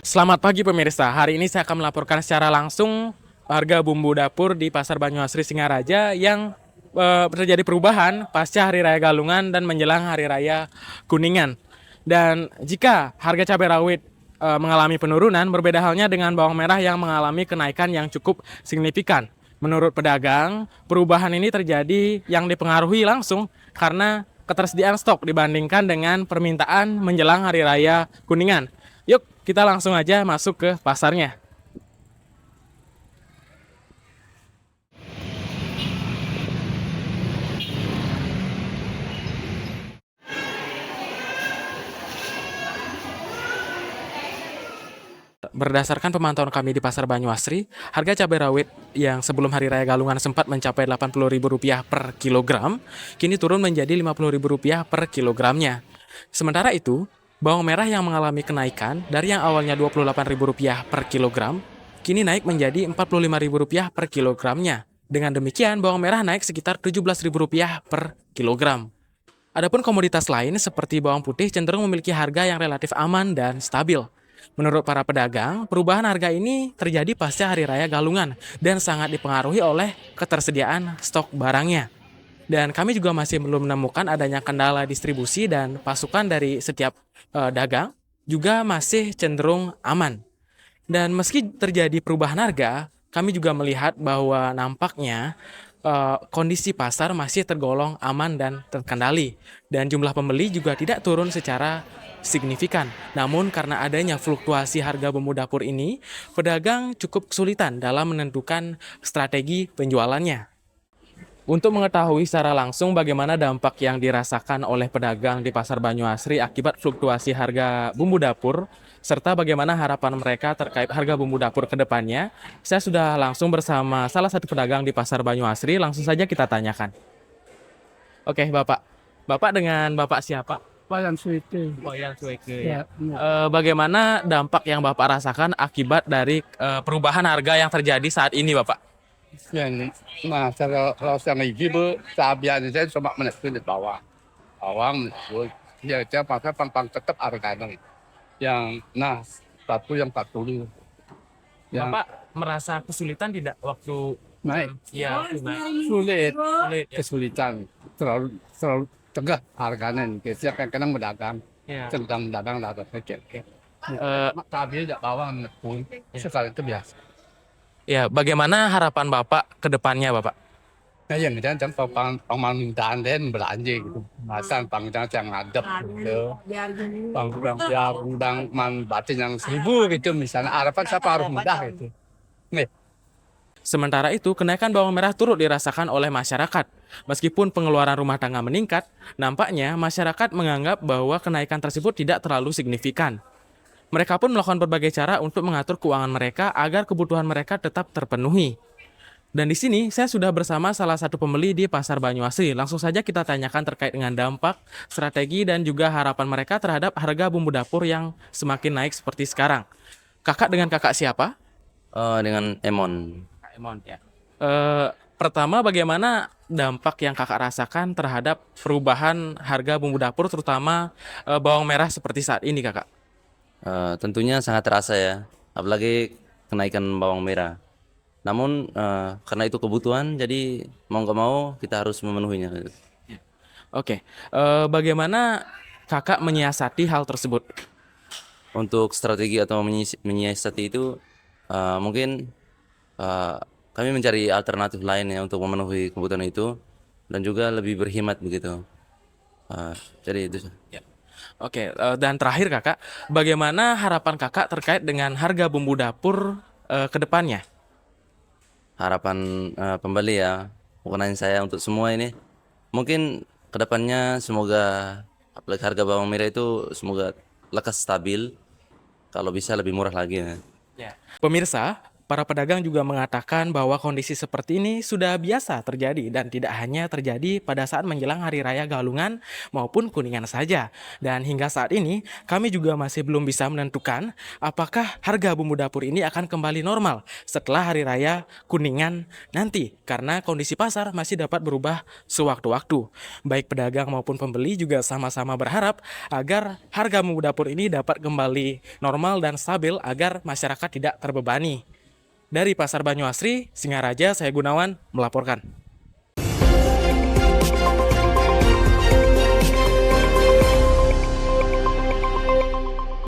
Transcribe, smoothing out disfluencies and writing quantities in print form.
Selamat pagi pemirsa, hari ini saya akan melaporkan secara langsung harga bumbu dapur di Pasar Banyuasri Singaraja yang terjadi perubahan pasca Hari Raya Galungan dan menjelang Hari Raya Kuningan. Dan jika harga cabai rawit mengalami penurunan, berbeda halnya dengan bawang merah yang mengalami kenaikan yang cukup signifikan. Menurut pedagang, perubahan ini terjadi yang dipengaruhi langsung karena ketersediaan stok dibandingkan dengan permintaan menjelang Hari Raya Kuningan. Yuk, kita langsung aja masuk ke pasarnya. Berdasarkan pemantauan kami di Pasar Banyuasri, harga cabai rawit yang sebelum Hari Raya Galungan sempat mencapai Rp80.000 per kilogram, kini turun menjadi Rp50.000 per kilogramnya. Sementara itu, bawang merah yang mengalami kenaikan dari yang awalnya Rp28.000 per kilogram, kini naik menjadi Rp45.000 per kilogramnya. Dengan demikian, bawang merah naik sekitar Rp17.000 per kilogram. Adapun komoditas lain seperti bawang putih cenderung memiliki harga yang relatif aman dan stabil. Menurut para pedagang, perubahan harga ini terjadi pasca Hari Raya Galungan dan sangat dipengaruhi oleh ketersediaan stok barangnya. Dan kami juga masih belum menemukan adanya kendala distribusi dan pasukan dari setiap dagang juga masih cenderung aman. Dan meski terjadi perubahan harga, kami juga melihat bahwa nampaknya kondisi pasar masih tergolong aman dan terkendali. Dan jumlah pembeli juga tidak turun secara signifikan. Namun karena adanya fluktuasi harga bumbu dapur ini, pedagang cukup kesulitan dalam menentukan strategi penjualannya. Untuk mengetahui secara langsung bagaimana dampak yang dirasakan oleh pedagang di Pasar Banyuasri akibat fluktuasi harga bumbu dapur, serta bagaimana harapan mereka terkait harga bumbu dapur ke depannya, saya sudah langsung bersama salah satu pedagang di Pasar Banyuasri, langsung saja kita tanyakan. Oke, Bapak. Bapak dengan Bapak siapa? Wayan Suite. Boyan Sueke ya. Ya, ya. Bagaimana dampak yang Bapak rasakan akibat dari perubahan harga yang terjadi saat ini, Bapak? Yang nah kalau yang ibu cabai saya cuma menekan di bawah, bawang menekan. Ya dia pakai pang tetap harganya. Yang nah satu yang 40 yang Bapak merasa kesulitan tidak waktu naik ya naik? sulit, Sulit ya. kesulitan terlalu tegah harganya. Kita kadang berdagang, Ya. sedang dagang lah kecil. Eh, Cabai tidak bawang menekan sekali itu biasa. ya, bagaimana harapan Bapak ke depannya, Bapak? Nah, yang kita jangan pemerintahan dan belanja gitu. Masa panggilan yang ngadep gitu. Bang batin yang 1.000 gitu misalnya. Harapan siapa harus mudah gitu. Nih, Sementara itu, kenaikan bawang merah turut dirasakan oleh masyarakat. Meskipun pengeluaran rumah tangga meningkat, nampaknya masyarakat menganggap bahwa kenaikan tersebut tidak terlalu signifikan. Mereka pun melakukan berbagai cara untuk mengatur keuangan mereka agar kebutuhan mereka tetap terpenuhi. Dan di sini saya sudah bersama salah satu pembeli di Pasar Banyuasri. Langsung saja kita tanyakan terkait dengan dampak, strategi, dan juga harapan mereka terhadap harga bumbu dapur yang semakin naik seperti sekarang. Kakak dengan kakak siapa? Dengan Emon. Kak Emon ya. Pertama, bagaimana dampak yang kakak rasakan terhadap perubahan harga bumbu dapur, terutama bawang merah seperti saat ini, kakak? Tentunya sangat terasa ya, apalagi kenaikan bawang merah. Namun karena itu kebutuhan, jadi mau nggak mau kita harus memenuhinya. Oke, bagaimana kakak menyiasati hal tersebut? Untuk strategi atau menyiasati itu, mungkin eh, kami mencari alternatif lain ya untuk memenuhi kebutuhan itu dan juga lebih berhemat begitu. Jadi itu. Ya. Oke, dan terakhir kakak, bagaimana harapan kakak terkait dengan harga bumbu dapur ke depannya? Harapan pembeli ya, bukan hanya saya, untuk semua ini. Mungkin kedepannya semoga apalagi harga bawang merah itu semoga lekas stabil, kalau bisa lebih murah lagi ya. Ya. Pemirsa, Para pedagang juga mengatakan bahwa kondisi seperti ini sudah biasa terjadi dan tidak hanya terjadi pada saat menjelang Hari Raya Galungan maupun Kuningan saja. Dan hingga saat ini kami juga masih belum bisa menentukan apakah harga bumbu dapur ini akan kembali normal setelah Hari Raya Kuningan nanti karena kondisi pasar masih dapat berubah sewaktu-waktu. Baik pedagang maupun pembeli juga sama-sama berharap agar harga bumbu dapur ini dapat kembali normal dan stabil agar masyarakat tidak terbebani. Dari Pasar Banyuasri, Singaraja, saya Gunawan melaporkan.